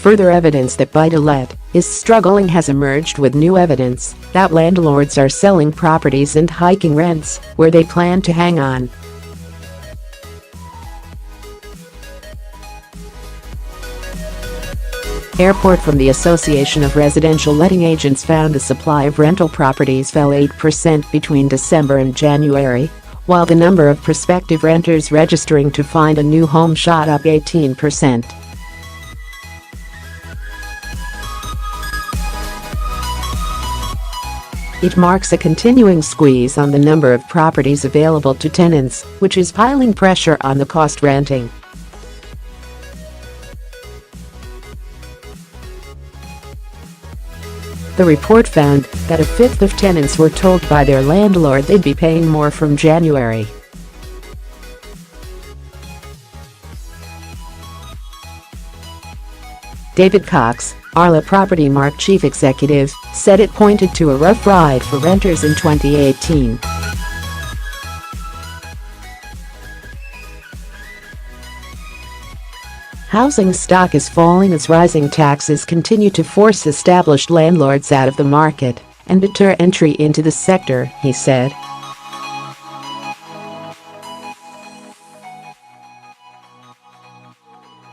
Further evidence that buy-to-let is struggling has emerged, with new evidence that landlords are selling properties and hiking rents where they plan to hang on. A report from the Association of Residential Letting Agents found the supply of rental properties fell 8% between December and January, while the number of prospective renters registering to find a new home shot up 18%. It marks a continuing squeeze on the number of properties available to tenants, which is piling pressure on the cost renting. The report found that a fifth of tenants were told by their landlord they'd be paying more from January. David Cox, ARLA Propertymark chief executive, said it pointed to a rough ride for renters in 2018. Housing stock is falling as rising taxes continue to force established landlords out of the market and deter entry into the sector, he said.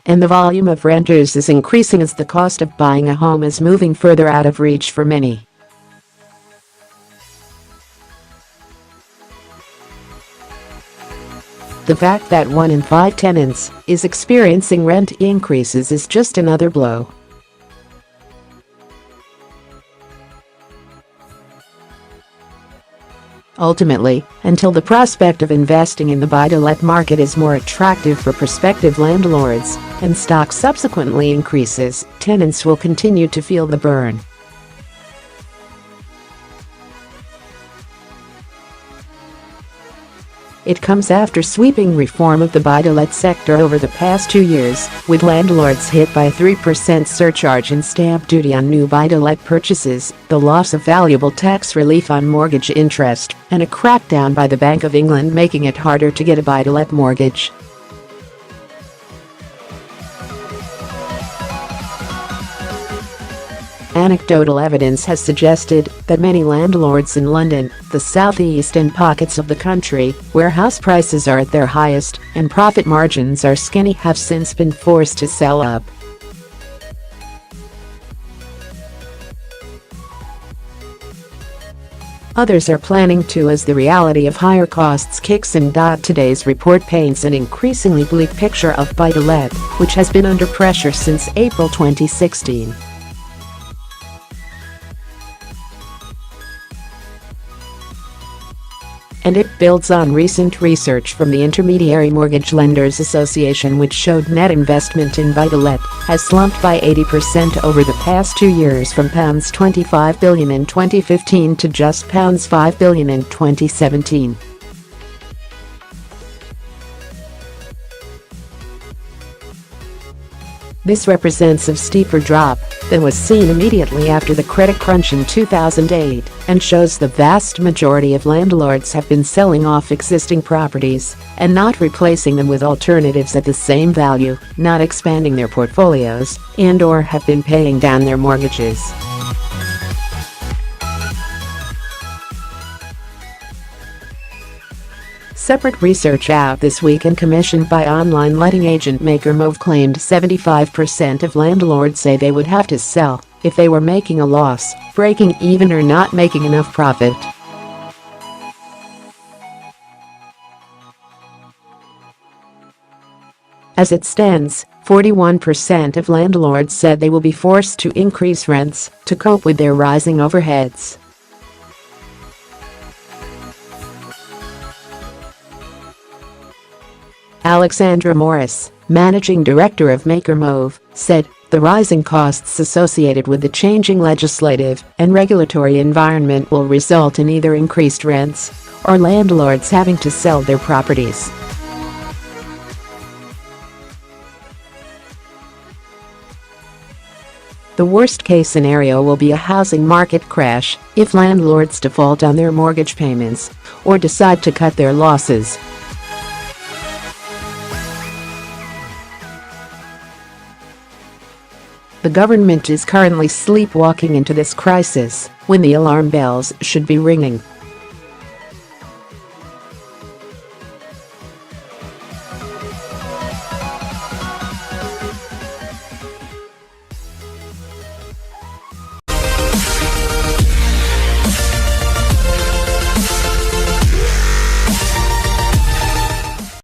And the volume of renters is increasing as the cost of buying a home is moving further out of reach for many. The fact that 1 in 5 tenants is experiencing rent increases is just another blow. Ultimately, until the prospect of investing in the buy-to-let market is more attractive for prospective landlords and stock subsequently increases, tenants will continue to feel the burn. It comes after sweeping reform of the buy-to-let sector over the past 2 years, with landlords hit by a 3% surcharge and stamp duty on new buy-to-let purchases, the loss of valuable tax relief on mortgage interest, and a crackdown by the Bank of England making it harder to get a buy-to-let mortgage. Anecdotal evidence has suggested that many landlords in London, the southeast and pockets of the country where house prices are at their highest and profit margins are skinny have since been forced to sell up. Others are planning to as the reality of higher costs kicks in. Today's report paints an increasingly bleak picture of buy-to-let, which has been under pressure since April 2016. And it builds on recent research from the Intermediary Mortgage Lenders Association, which showed net investment in buy-to-let has slumped by 80% over the past 2 years, from £25 billion in 2015 to just £5 billion in 2017. This represents a steeper drop than was seen immediately after the credit crunch in 2008 and shows the vast majority of landlords have been selling off existing properties and not replacing them with alternatives at the same value, not expanding their portfolios, and/or have been paying down their mortgages. Separate research out this week and commissioned by online letting agent MakeUrMove claimed 75% of landlords say they would have to sell if they were making a loss, breaking even, or not making enough profit. As it stands, 41% of landlords said they will be forced to increase rents to cope with their rising overheads. Alexandra Morris, managing director of MakeUrMove, said the rising costs associated with the changing legislative and regulatory environment will result in either increased rents or landlords having to sell their properties. The worst-case scenario will be a housing market crash if landlords default on their mortgage payments or decide to cut their losses. The government is currently sleepwalking into this crisis when the alarm bells should be ringing.